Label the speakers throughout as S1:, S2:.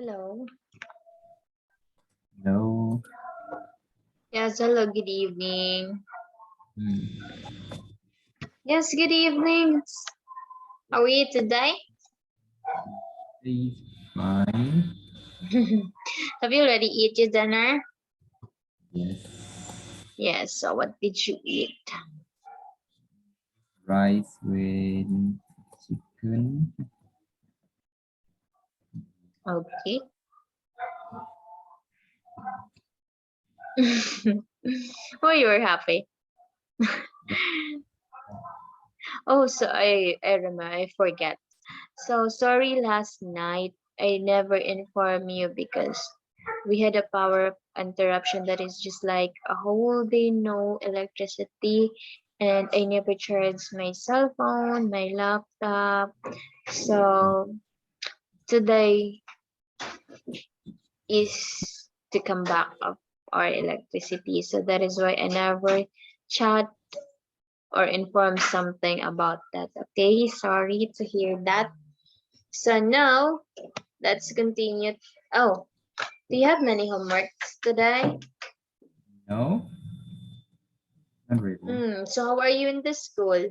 S1: Hello.
S2: Hello.
S1: Yes, hello, good evening.
S2: Hmm.
S1: Yes, good evening. How are you today?
S2: Hey, fine.
S1: Have you already eat your dinner?
S2: Yes.
S1: Yes, so what did you eat?
S2: Rice with chicken.
S1: Okay. Oh, you were happy. Oh, so I remember, I forget. So sorry last night I never informed you because we had a power interruption that is just like a whole day no electricity, and I never charged my cell phone, my laptop. So today is to come back of our electricity. So that is why I never chat or inform something about that. Okay, sorry to hear that. So now let's continue. Oh, do you have many homeworks today?
S2: No, not really.
S1: So how are you in the school?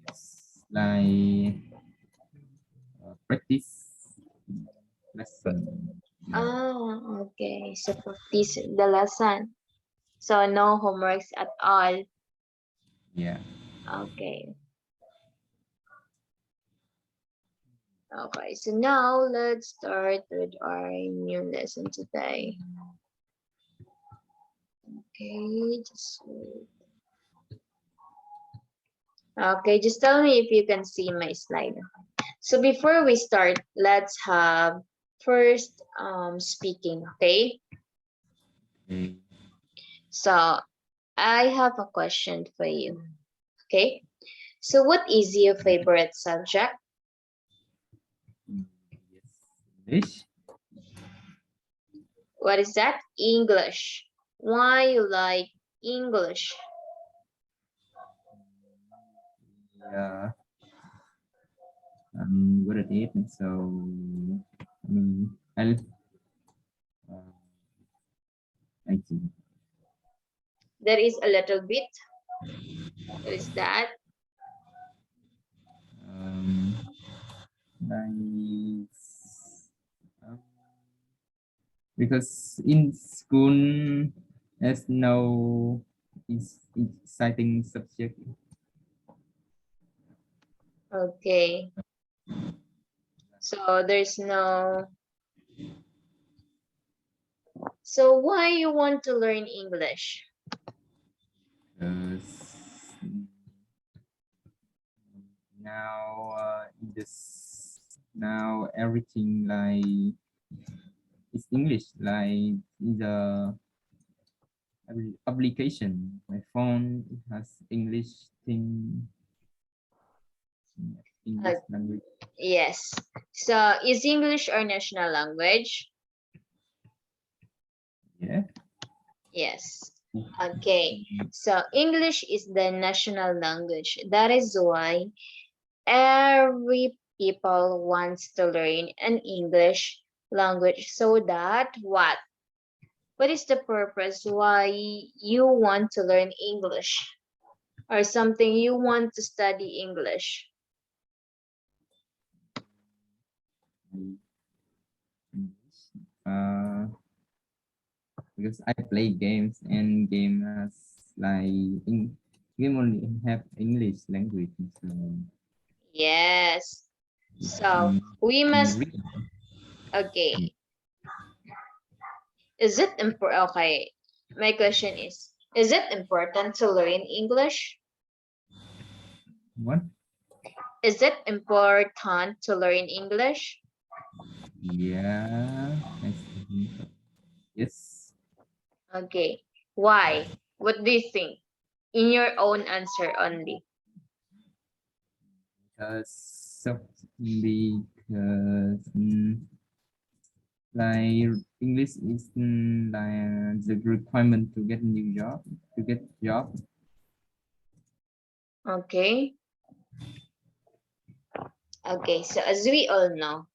S2: It's like practice lesson. Yeah.
S1: Ah, okay. So practice the lesson. So no homeworks at all.
S2: Yeah.
S1: Okay. Okay. So now let's start with our new lesson today. Okay. Okay. Just tell me if you can see my slide. So before we start, let's have first speaking. Okay.
S2: Okay.
S1: So I have a question for you. Okay. So what is your favorite subject?
S2: Mm, yes. English.
S1: What is that? English. Why you like English?
S2: Yeah. I'm good at it. So I'll uh, I think
S1: There is a little bit. What is that?
S2: um like um, because in school there's no exciting subject.
S1: Okay. So there's no. So why you want to learn English?
S2: Because now this now everything like is English, like the every application my phone it has English thing,
S1: Uh,
S2: English language.
S1: yes. So is English our national language?
S2: Yeah.
S1: Yes. Okay. So English is the national language. That is why every people wants to learn an English language so that what is the purpose why you want to learn English or something you want to study English?
S2: uh because I play games and game has like game only have English language, so
S1: Yes, so
S2: mm,
S1: we
S2: and
S1: must.
S2: read. Yeah.
S1: Okay, is it important? Okay, my question is it important to learn English?
S2: What?
S1: Is it important to learn English?
S2: Yeah, I think so. Yes,
S1: Okay, why? What do you think? In your own answer only.
S2: because so because like English is like the requirement to get a new job, to get job.
S1: Okay. Okay, so as we all know,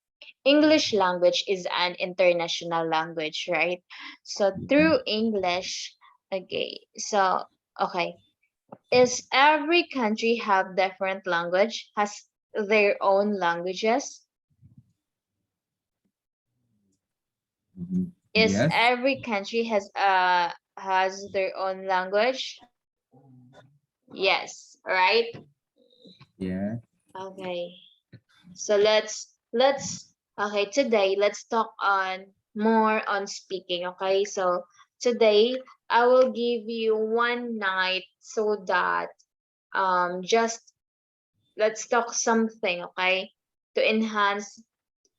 S1: English language is an international language, right? So
S2: Yeah.
S1: through English, okay. Is every country have different language? Has their own languages? Is
S2: Yes.
S1: every country has their own language? Yes, right?
S2: Yeah.
S1: Okay. So let's okay, today let's talk on more on speaking, okay? So today I will give you one night so that just let's talk something, okay? To enhance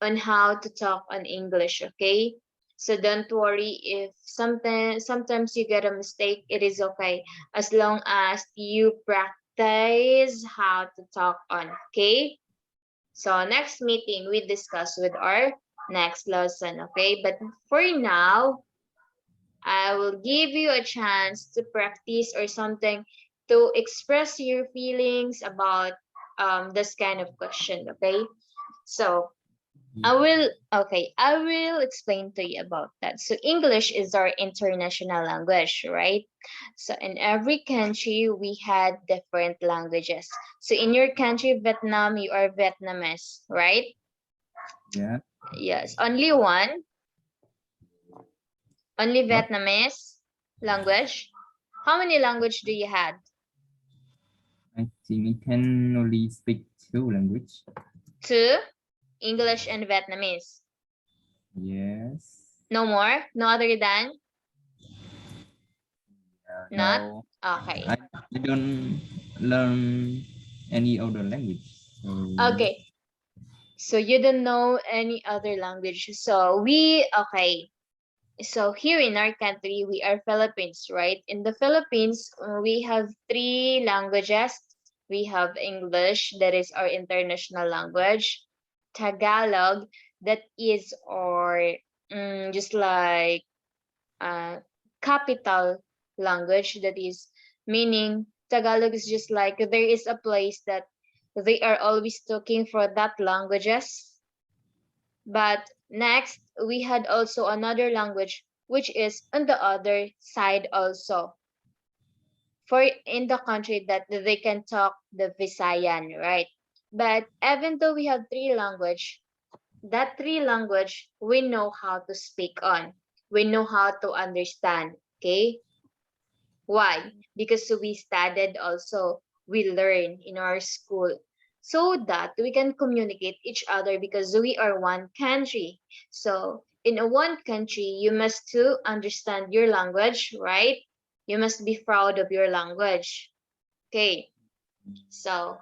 S1: on how to talk on English, okay? So don't worry if sometimes you get a mistake, it is okay as long as you practice how to talk on, okay? So next meeting we discuss with our next lesson, okay? But for now, I will give you a chance to practice or something to express your feelings about this kind of question, okay? So I will explain to you about that. So English is our international language, right? So in every country we had different languages. So in your country, Vietnam, you are Vietnamese, right?
S2: Yeah.
S1: Yes, only one, only
S2: What?
S1: Vietnamese language. How many language do you had?
S2: I think we can only speak two language.
S1: Two, English and Vietnamese.
S2: Yes.
S1: No more, no other than not.
S2: No,
S1: Okay.
S2: I don't learn any other language. So
S1: Okay. So you don't know any other language. So so here in our country, we are Philippines, right? In the Philippines, we have three languages. We have English, that is our international language. Tagalog, that is our just like capital language. That is meaning Tagalog is just like there is a place that they are always talking for that languages. But next, we had also another language which is on the other side also. For in the country that they can talk the Visayan, right? But even though we have three language, that three language we know how to speak on. We know how to understand. Okay? Why? Because we studied also, we learn in our school so that we can communicate each other because we are one country. So in a one country, you must to understand your language, right? You must be proud of your language. Okay, so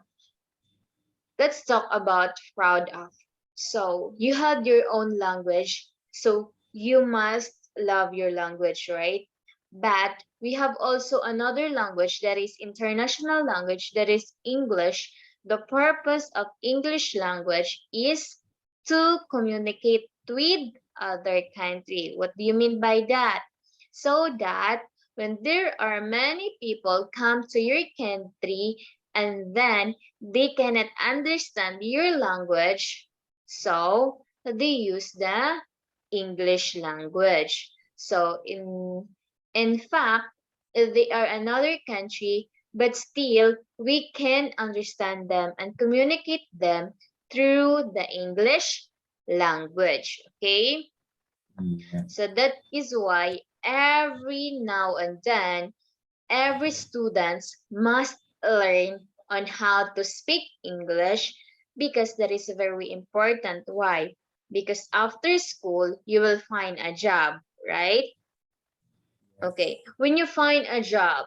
S1: let's talk about proud of. So you had your own language, so you must love your language, right? But we have also another language that is international language, that is English. The purpose of English language is to communicate with other country. What do you mean by that? So that when there are many people come to your country and then they cannot understand your language, so they use the English language. So in fact, they are another country, but still we can understand them and communicate them through the English language. Okay?
S2: yeah.
S1: So that is why every now and then every student must learn on how to speak English because that is very important. Why? Because after school, you will find a job, right? Okay. When you find a job,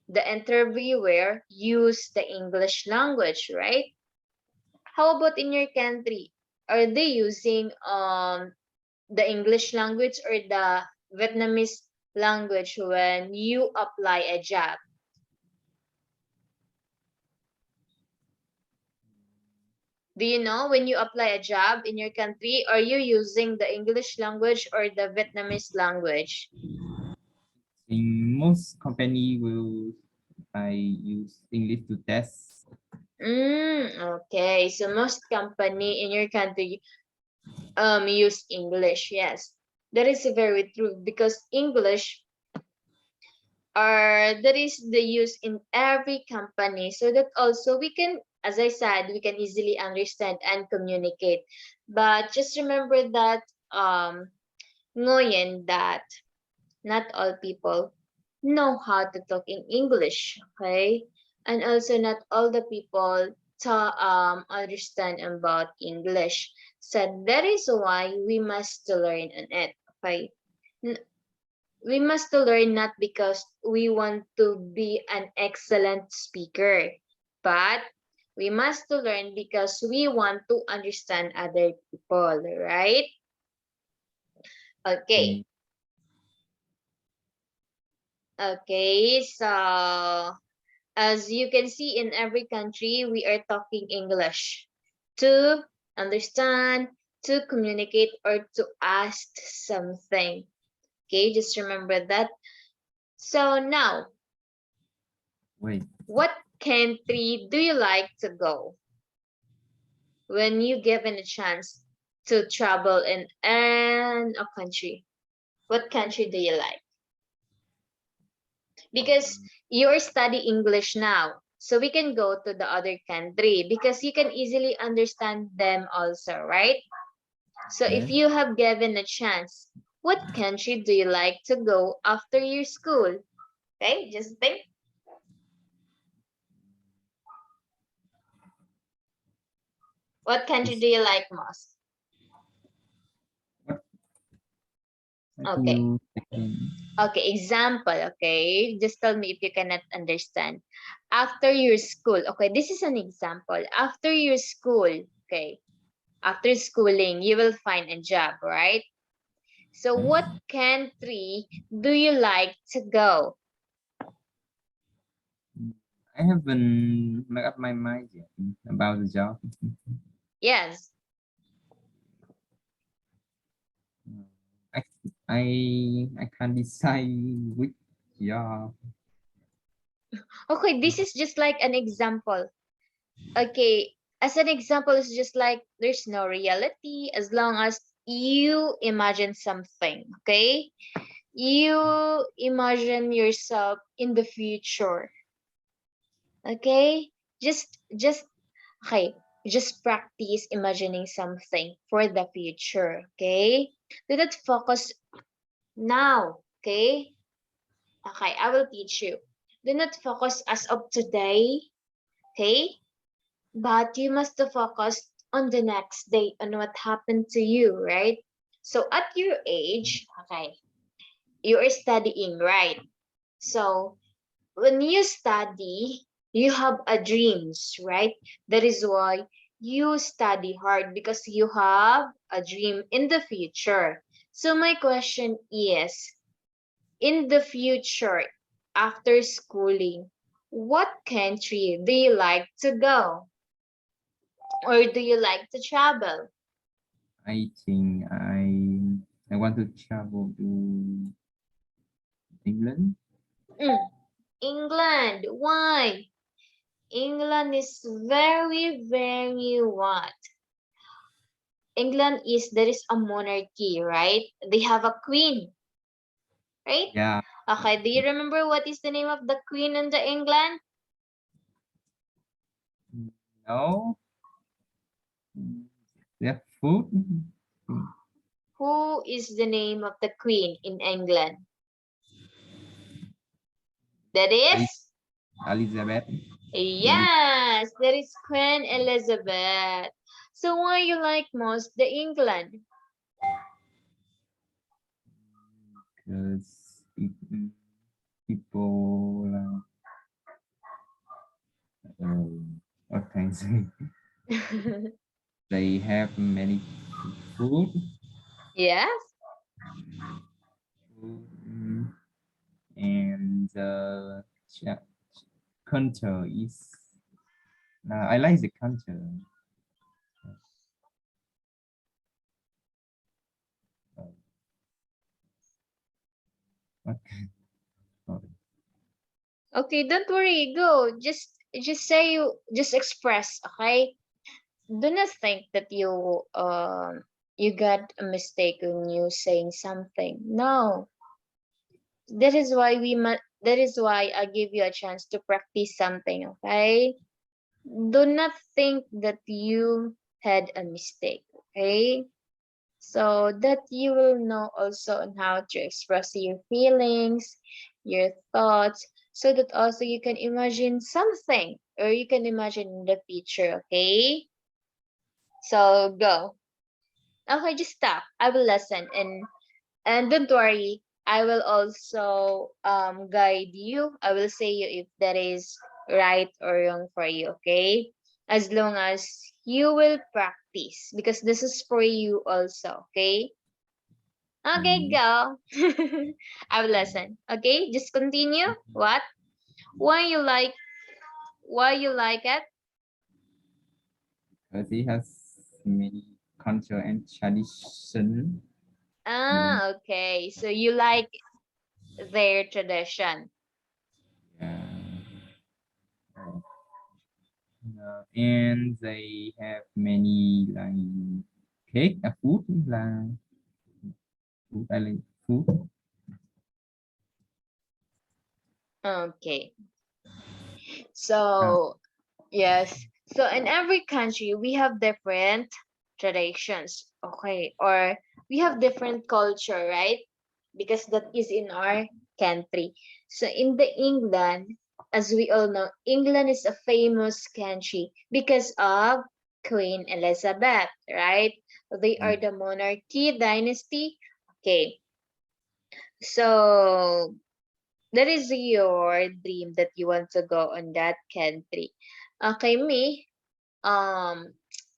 S1: the interviewer use the English language, right? How about in your country? Are they using the English language or the Vietnamese language when you apply a job? Do you know when you apply a job in your country, are you using the English language or the Vietnamese language?
S2: In most company will I use English to test.
S1: Okay, so most company in your country use English. Yes, that is very true, because English that is the use in every company, so that also we can, as I said, we can easily understand and communicate. But just remember that ngayon that not all people know how to talk in English, okay? And also not all the people understand about English. So that is why we must learn on it, okay? We must learn not because we want to be an excellent speaker, but we must learn because we want to understand other people, right? Okay.
S2: Okay.
S1: Okay, so as you can see, in every country, we are talking English to understand, to communicate, or to ask something. Okay, just remember that. So now,
S2: Wait.
S1: what country do you like to go when you given a chance to travel in a country? What country do you like? Because you're studying English now. So we can go to the other country because you can easily understand them also, right? So if
S2: Yes.
S1: you have given a chance, what country do you like to go after your school? Okay, just think. What country
S2: It's,
S1: do you like most?
S2: what can
S1: Okay.
S2: you explain?
S1: Okay, example, okay? Just tell me if you cannot understand. After your school, okay, this is an example. After your school, okay, after schooling, you will find a job, right? So
S2: Yes.
S1: what country do you like to go?
S2: I haven't made up my mind yet about the job.
S1: Yes.
S2: I I can't decide which job.
S1: Okay, this is just like an example. Okay, as an example, it's just like there's no reality as long as you imagine something, okay? You imagine yourself in the future, okay? Just okay, just practice imagining something for the future, okay? Do not focus now, okay? Okay, I will teach you. Do not focus as of today, okay? But you must focus on the next day, on what happened to you, right? So at your age, okay, you are studying, right? So when you study, you have a dreams, right? That is why you study hard, because you have a dream in the future. So my question is, in the future, after schooling, what country do you like to go? Or do you like to travel?
S2: I think I want to travel to England.
S1: Mm, England. Why? England is very, very what? England is, there is a monarchy, right? They have a queen, right?
S2: Yeah.
S1: Okay, do you remember what is the name of the queen in the England?
S2: No. Yeah. Food.
S1: Who is the name of the queen in England? That
S2: Ali-
S1: is?
S2: Elizabeth. Eli-
S1: Yes, that is Queen Elizabeth. So why you like most the England?
S2: Because people what can I say? They have many food.
S1: Yes.
S2: food, and culture is I like the culture. Uh, okay. Sorry.
S1: Okay, don't worry. Go. Just say you just express, okay? Do not think that you you got a mistake when you saying something. No, that is why we must. That is why I give you a chance to practice something. Okay, do not think that you had a mistake. Okay, so that you will know also on how to express your feelings, your thoughts, so that also you can imagine something or you can imagine in the future. Okay, so go. Okay, just stop. I will listen, and don't worry. I will also guide you. I will say you if that is right or wrong for you. Okay, as long as you will practice, because this is for you also. Okay. Okay,
S2: Mm,
S1: go. I will listen. Okay, just continue. What? Why you like? Why you like it?
S2: because it has many culture and tradition. Yeah,
S1: Ah, okay. So you like their tradition.
S2: and they have many like cake, food là food, I like food.
S1: Okay.
S2: Uh,
S1: So yes. So in every country we have different traditions. Okay, or we have different culture, right? Because that is in our country. So in the England, as we all know, England is a famous country because of Queen Elizabeth, right? They are the monarchy dynasty. Okay, so that is your dream that you want to go on that country. Okay, me, I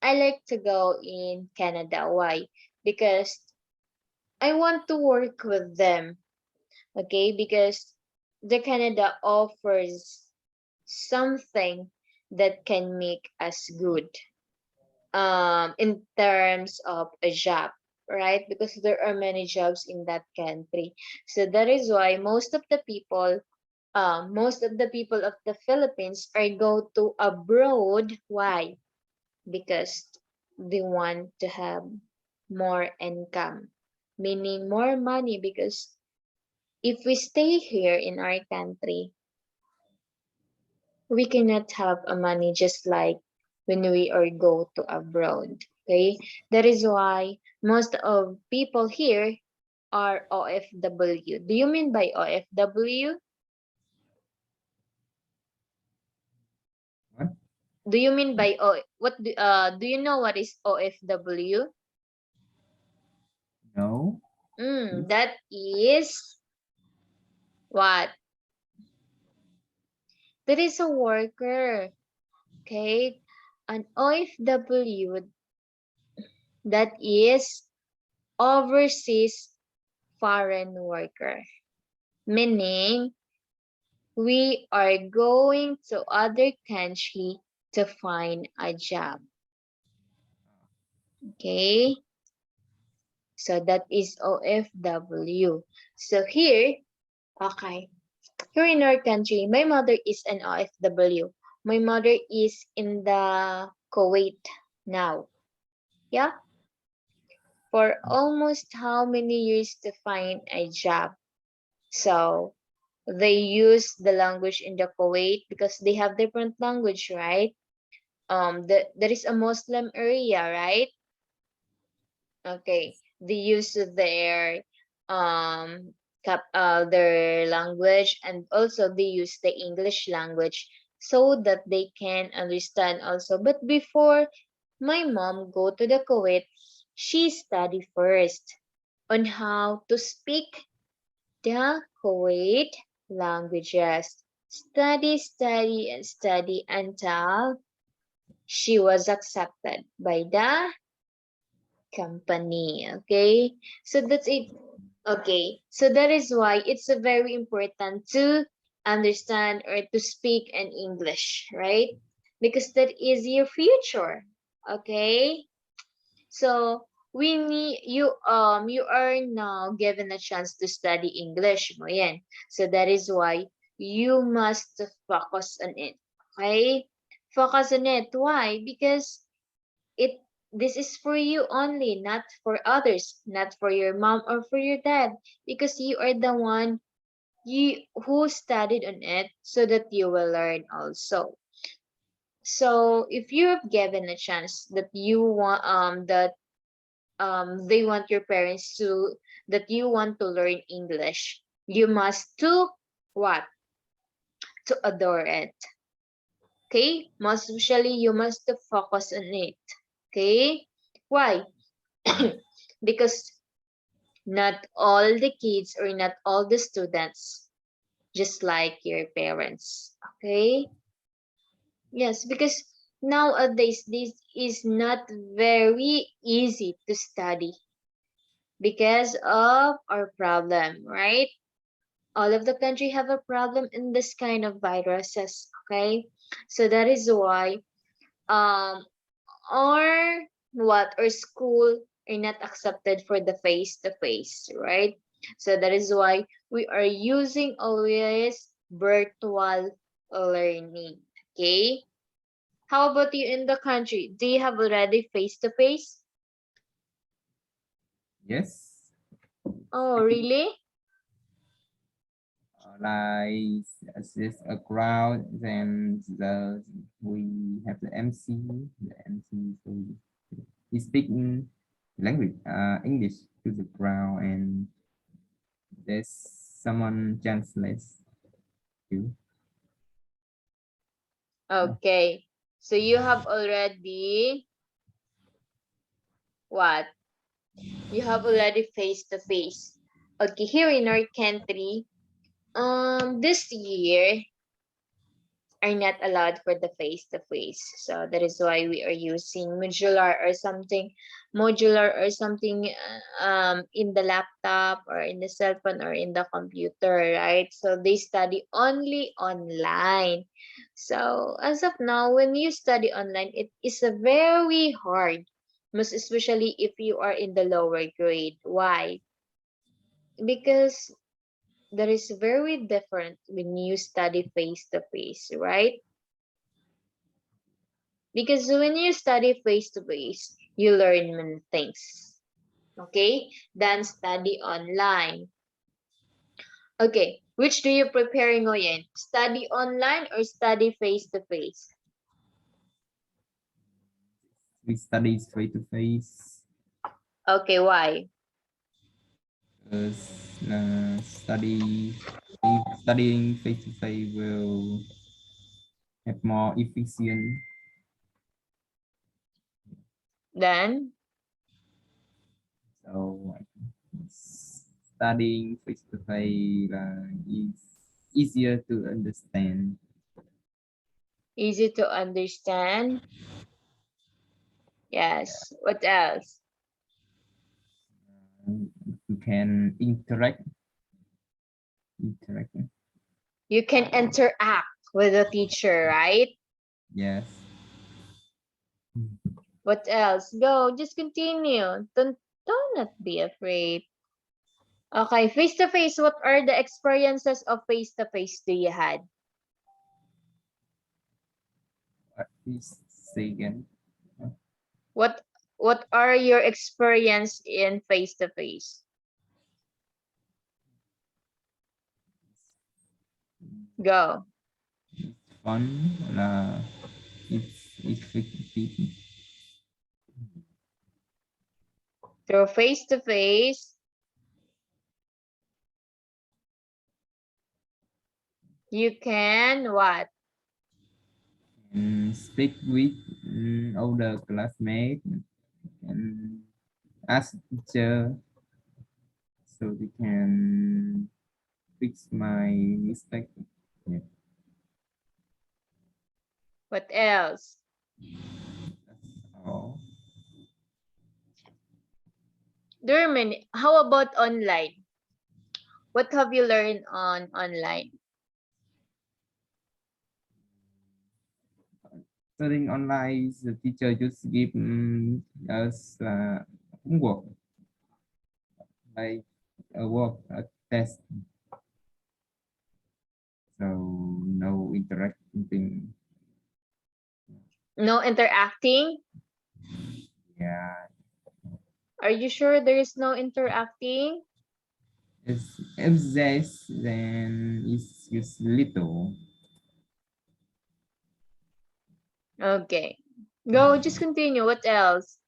S1: like to go in Canada. Why? Because I want to work with them. Okay, because the Canada offers something that can make us good in terms of a job, right? Because there are many jobs in that country. So that is why most of the people of the Philippines are go to abroad. Why? Because they want to have more income, meaning more money. Because if we stay here in our country, we cannot have a money just like when we are go to abroad. Okay, that is why most of people here are OFW. Do you mean by OFW?
S2: what?
S1: Do you mean by do you know what is OFW?
S2: No. Please.
S1: That is what? That is a worker. Okay, an OFW, that is overseas foreign worker, meaning we are going to other country to find a job. Okay, so that is OFW. So here, okay, here in our country, my mother is an OFW. My mother is in the Kuwait now. Yeah, for almost how many years to find a job. So they use the language in the Kuwait because they have different language, right? There is a Muslim area, right? Okay, they use their their language, and also they use the English language so that they can understand also. But before my mom go to the Kuwait, she study first on how to speak the Kuwait languages. Study, and study until she was accepted by the company. Okay, so that's it. Okay, so that is why it's a very important to understand or to speak in English, right? Because that is your future. Okay, so we need you are now given a chance to study English mo yan. So that is why you must focus on it. Okay, focus on it. Why? Because it This is for you only, not for others, not for your mom or for your dad, because you are the one you who studied on it so that you will learn also. So if you have given a chance that you want that they want your parents to that you want to learn English, you must to what? To adore it. Okay? Most especially you must to focus on it. Okay? Why?
S2: Yeah.
S1: Because not all the kids or not all the students just like your parents. Okay? Yes, because nowadays this is not very easy to study because of our problem, right? All of the country have a problem in this kind of viruses, okay? So that is why um our what or school are not accepted for the face to face, right? So that is why we are using always virtual learning, okay? How about you in the country? Do you have already face to face?
S2: Yes.
S1: Oh, really?
S2: Like assist a crowd, then we have the MC. The MC so he speak in language, English to the crowd, and there's someone translates you.
S1: Okay. So you have already what? You have already face to face. Okay, here in our country, this year are not allowed for the face to face. So that is why we are using modular or something in the laptop or in the cell phone or in the computer, right? So they study only online. So as of now, when you study online, it is a very hard, most especially if you are in the lower grade. Why? Because that is very different when you study face to face, right? Because when you study face to face, you learn many things, okay? Than study online. Okay, which do you prepare ngayon? Study online or study face to face?
S2: We study face to face.
S1: Okay, why?
S2: Studying face to face will have more efficient.
S1: Then,
S2: So studying face to face is easier to understand.
S1: easy to understand. Yes. What else?
S2: You can interact.
S1: You can interact with the teacher, right?
S2: Yes.
S1: What else? Go, just continue. Don't not be afraid. Okay, face to face, what are the experiences of face to face do you had?
S2: Please say again.
S1: What what are your experience in face to face? Go.
S2: Fun. It's effective.
S1: Through face to face, you can what?
S2: And speak with older classmates and ask teacher so they can fix my mistake. Yeah,
S1: What else?
S2: that's all.
S1: There are many. How about online? What have you learned on online?
S2: Studying online, the teacher just give us homework, like a test. So no interacting.
S1: No interacting?
S2: Yeah.
S1: Are you sure there is no interacting?
S2: If this, then it's use little.
S1: Okay. Go, just continue. What else?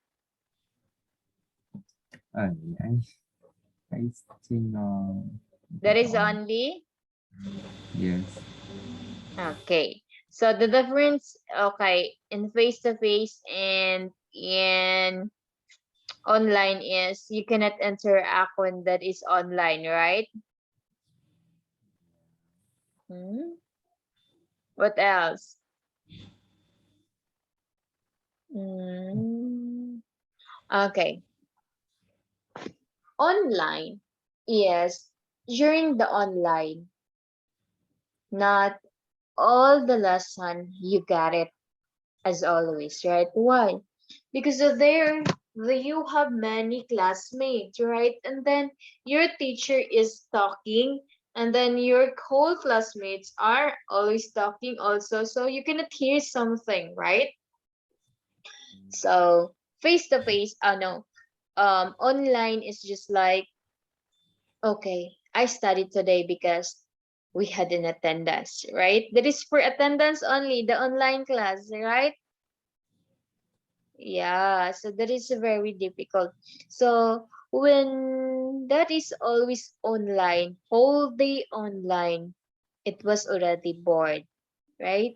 S2: I, I think
S1: That is
S2: on.
S1: only.
S2: Yes.
S1: Okay. So the difference, okay, in face-to-face and in online is you cannot interact when that is online, right? Hmm? What else? Mm, okay. Online. Yes. During the online, not all the lesson you got it as always, right? Why? Because you have many classmates, right? And then your teacher is talking, and then your whole classmates are always talking also, so you cannot hear something, right? So face to face, no, online is just like, okay, I studied today because we had an attendance, right? That is for attendance only, the online class, right? Yeah, so that is very difficult. So when that is always online, whole day online, it was already bored, right?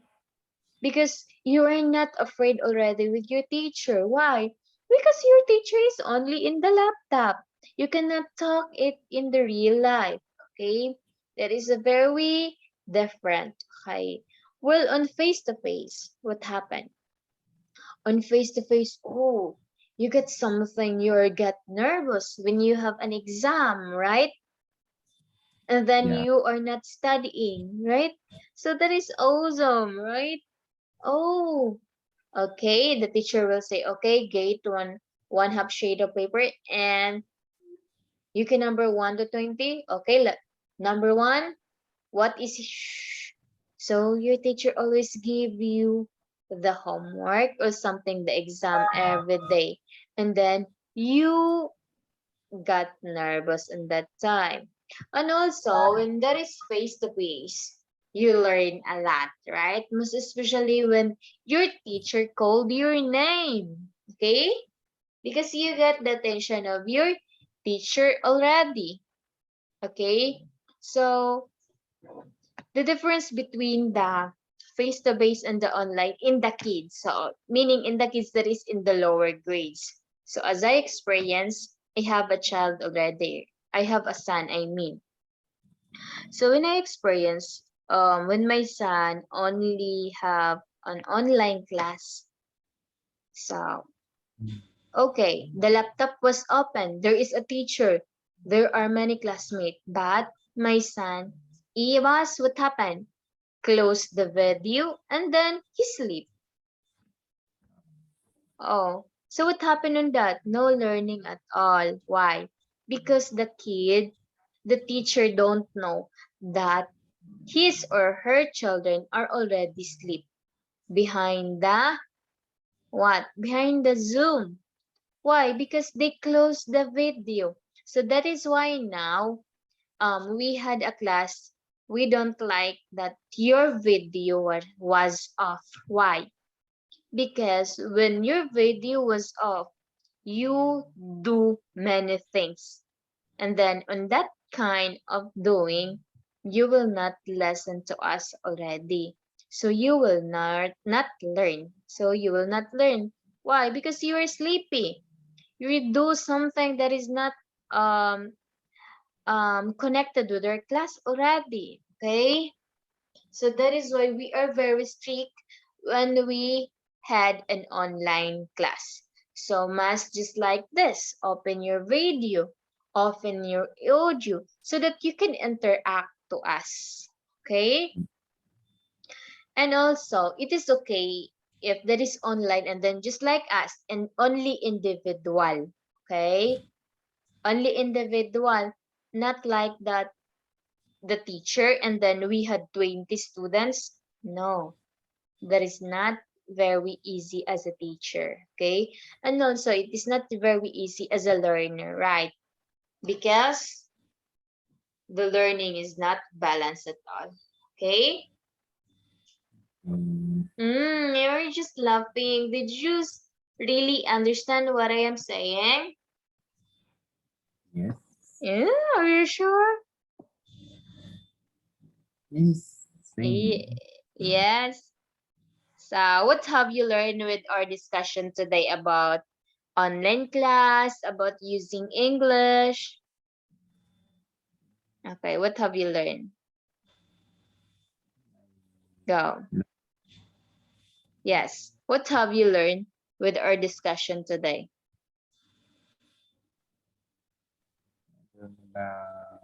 S1: Because you are not afraid already with your teacher. Why? Because your teacher is only in the laptop. You cannot talk it in the real life. Okay? That is a very different. Okay. Well, on face to face, what happened? On face to face, oh, you get something, you get nervous when you have an exam, right? And then
S2: Yeah.
S1: you are not studying, right? So that is awesome, right? Oh, okay. The teacher will say, okay, get one half shade of paper, and you can number 1 to 20. Okay, number one, what is shh? So your teacher always give you the homework or something, the exam every day. And then you got nervous in that time. And also when that is face to face, you learn a lot, right? Most especially when your teacher called your name. Okay? Because you get the attention of your teacher already. Okay? So the difference between the face-to-face and the online in the kids, so meaning in the kids that is in the lower grades. So as I experience, I have a child already, I have a son, I mean. So when I experience, when my son only have an online class, so okay, the laptop was open, there is a teacher, there are many classmates, but my son, he was, what happened, close the video, and then he sleep. Oh, so what happened on that? No learning at all. Why? Because the teacher don't know that his or her children are already asleep behind the what? Behind the Zoom. Why? Because they closed the video. So that is why now we had a class. We don't like that your video was off. Why? Because when your video was off, you do many things. And then on that kind of doing, you will not listen to us already. So you will not learn. So you will not learn. Why? Because you are sleepy. You do something that is not um connected with our class already. Okay? So that is why we are very strict when we had an online class. So must just like this, open your video, open your audio so that you can interact to us. Okay? And also, it is okay if that is online and then just like us and only individual. Okay? Only individual, not like that the teacher and then we had 20 students. No, that is not very easy as a teacher, okay? And also, it is not very easy as a learner, right? Because the learning is not balanced at all, okay? You're just laughing. Did you really understand what I am saying?
S2: Yes.
S1: Yeah, are you sure?
S2: Yes. Same.
S1: Yes. So, what have you learned with our discussion today about online class, about using English? Okay, what have you learned? Go. Yes. What have you learned with our discussion today?
S2: Uh,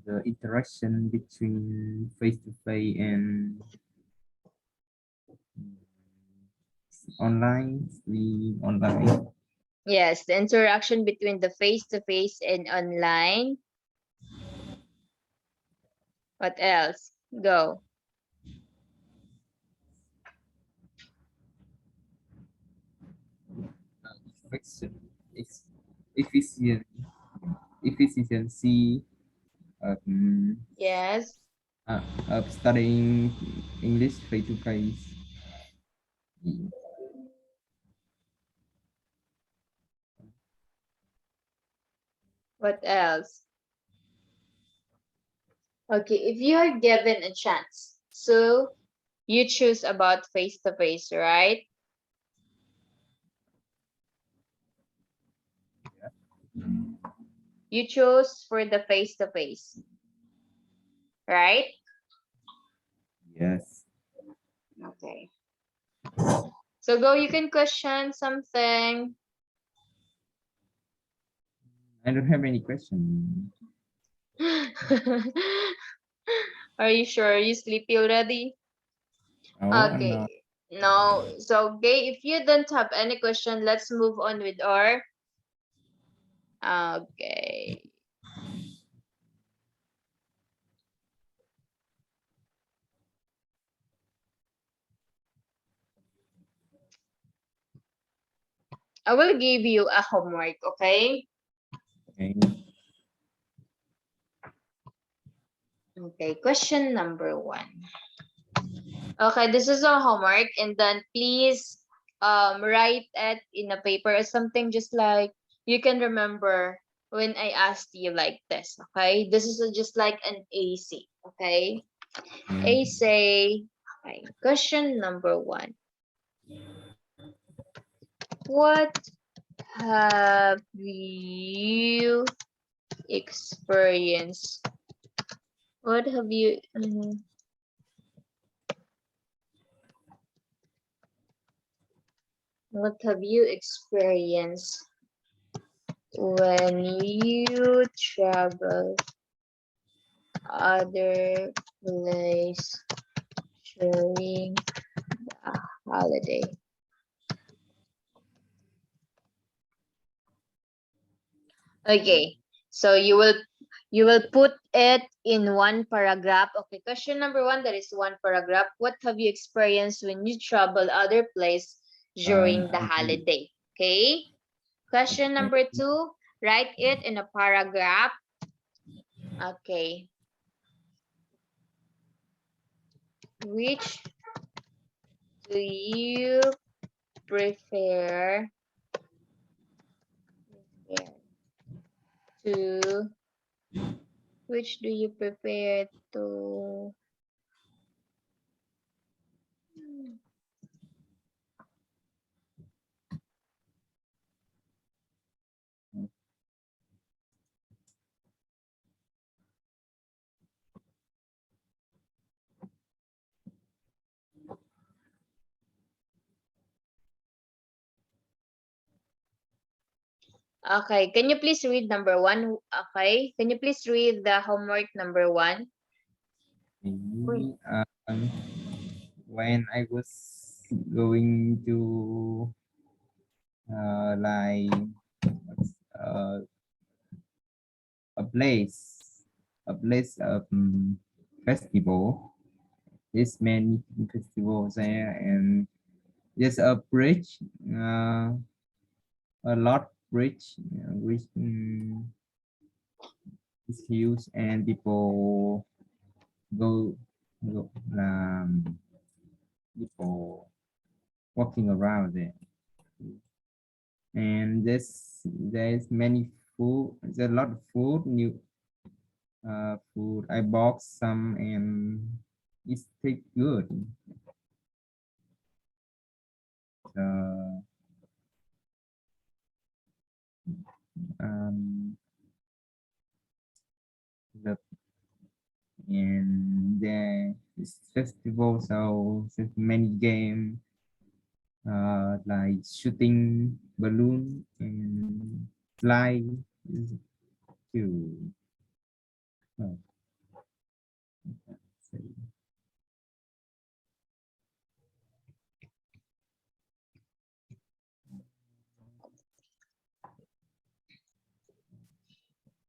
S2: the interaction between face-to-face and online, the online.
S1: Yes, the interaction between the face-to-face and online. What else? Go.
S2: Efficient, ex- efficient, efficiency um,
S1: Yes.
S2: of studying English face to face.
S1: What else? Okay, if you are given a chance, so you choose about face-to-face, right? You chose for the face-to-face, right?
S2: Yes.
S1: Okay. So go, you can question something.
S2: I don't have any question.
S1: Are you sure? Are you sleepy already?
S2: Oh, I'm not.
S1: Okay. No. So, okay, if you don't have any question, let's move on with our. Okay. I will give you a homework, okay?
S2: Okay.
S1: Okay, question number 1. Okay, this is a homework, and then please write it in a paper or something, just like you can remember when I asked you like this, okay? This is just like an AC, okay?
S2: Okay.
S1: AC. Okay, question number 1. What have you experienced? What have you what have you experienced when you travel other place during a holiday? Okay, so you will put it in one paragraph. Okay, question number 1, that is one paragraph. What have you experienced when you travel other place during the
S2: I will.
S1: holiday? Okay. Question
S2: Okay.
S1: number 2, write it in a paragraph. Okay. Which do you prefer to which do you prefer to Okay, can you please read number 1? Okay, can you please read the homework number 1?
S2: Okay. When I was going to like uh, a place, a festival there's many festivals there, and there's a bridge, a lot bridge, which is huge, and people go people walking around there, and there's many food. There's a lot of food, new food. I bought some, and it's pretty good. Uh, um, the and there is festival, so there's many game, like shooting balloon and fly to uh, say,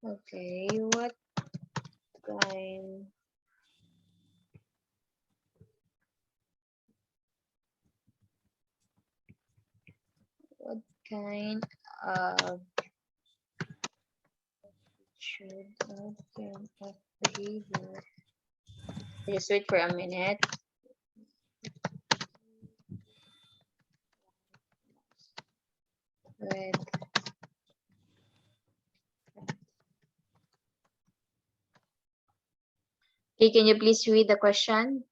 S1: Okay, kind what kind of should of behavior? Just wait for a minute. With Okay, can you please read the question?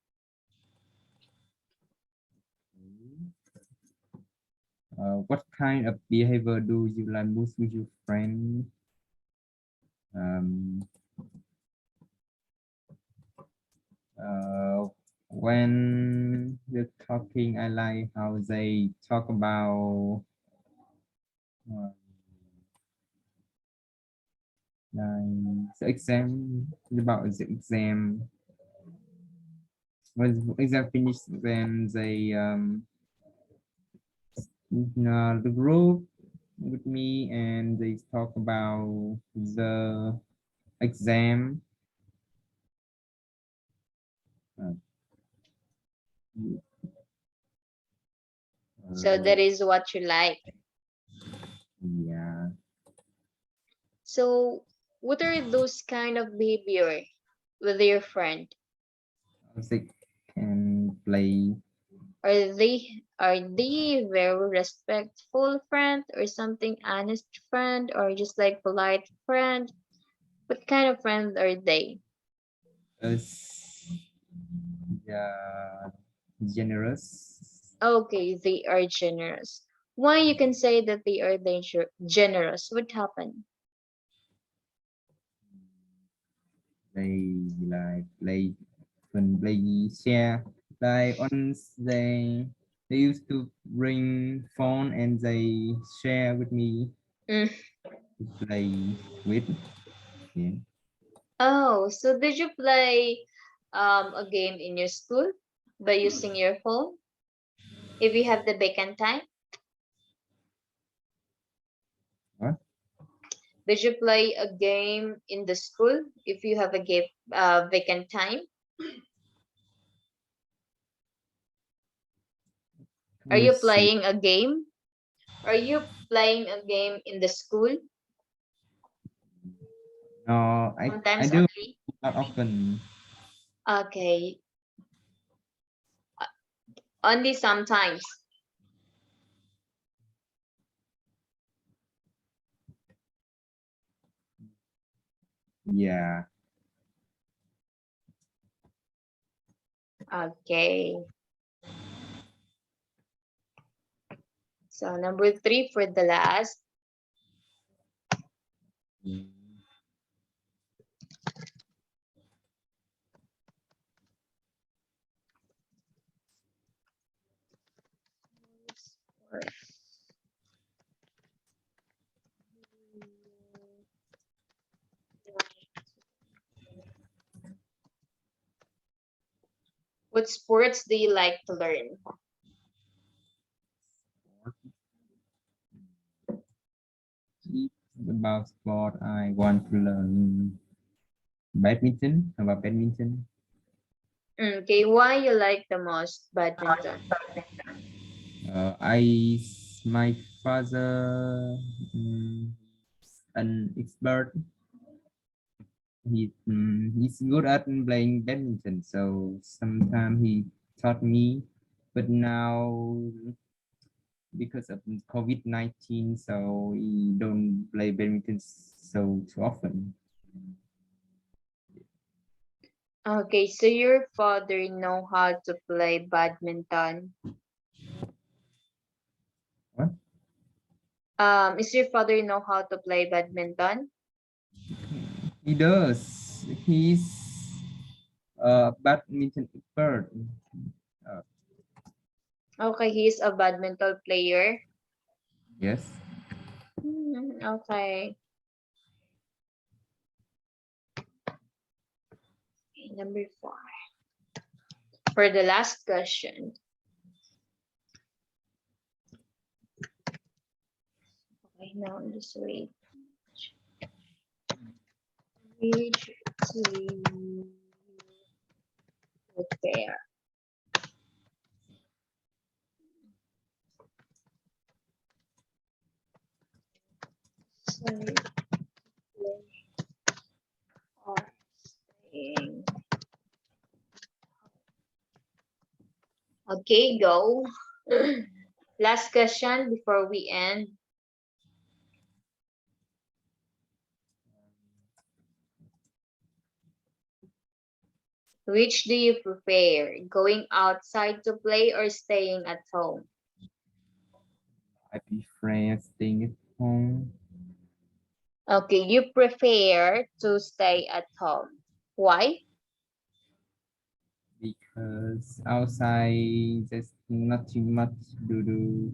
S2: what kind of behavior do you like most with your friend? Um, when you're talking, I like how they talk about uh, like the exam, about the exam. When exam finished, then they the group with me, and they talk about the exam. Uh,
S1: So that is what you like.
S2: yeah,
S1: So what are those kind of behavior with your friend?
S2: they can play.
S1: Are they very respectful friend or something honest friend or just like polite friend? What kind of friend are they?
S2: Us, yeah, generous.
S1: Okay, they are generous. Why you can say that they are generous? What happened?
S2: They like play when play share. Like once they used to bring phone, and they share with me
S1: Mm.
S2: to play with. Yeah.
S1: Oh, so did you play a game in your school by using your phone if you have the vacant time?
S2: What?
S1: Did you play a game in the school if you have a vacant time? Are
S2: We
S1: you
S2: see.
S1: playing a game? Are you playing a game in the school?
S2: No, I
S1: Sometimes
S2: do
S1: only.
S2: not often.
S1: Okay, only sometimes.
S2: Yeah.
S1: Okay. So number 3 for the last. What sports do you like to learn?
S2: About sport, I want to learn badminton. About badminton.
S1: Okay, why you like the most badminton?
S2: My father, an expert. He's good at playing badminton, so sometimes he taught me. But now, because of COVID-19, so we don't play badminton so too often.
S1: Okay, so your father know how to play badminton.
S2: What?
S1: Is your father know how to play badminton?
S2: He does. He's a badminton expert. Uh,
S1: Okay, he's a badminton player.
S2: yes.
S1: Okay. Number 4. For the last question. Okay, now just wait. Which do you prepare? So, or staying. Okay, go. Last question before we end. Which do you prefer? Going outside to play or staying at home?
S2: I prefer staying at home
S1: Okay, you prefer to stay at home. Why?
S2: because outside there's not too much to do.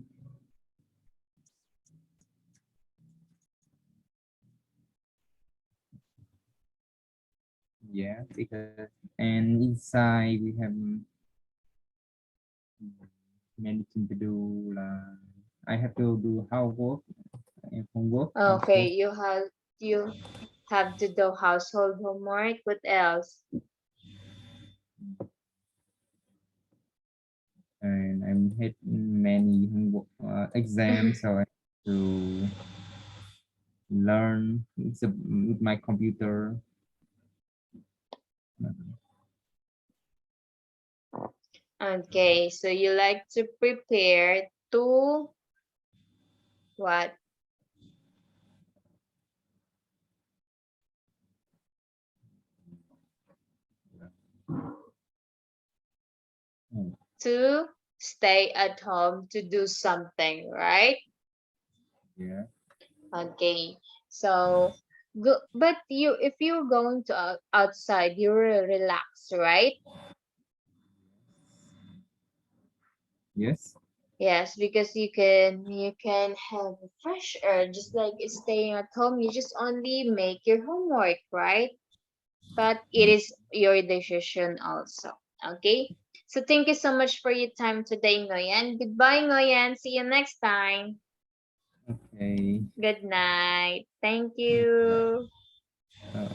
S2: Yeah, because and inside we have many things to do. I have to do housework and homework
S1: Okay,
S2: also,
S1: you have to do household homework. What else?
S2: and I'm had many homework exams, so I have to learn with my computer.
S1: Okay, so you like to prepare to what?
S2: Oh,
S1: To stay at home to do something, right?
S2: yeah.
S1: Okay, so go, but if you're going to outside, you're relaxed, right?
S2: Yes.
S1: Yes, because you can have fresh air, just like staying at home. You just only make your homework, right? But it is your decision also. Okay. So thank you so much for your time today, Ngoyan. Goodbye, Ngoyan. See you next time.
S2: Okay.
S1: Good night. Thank you.
S2: Uh,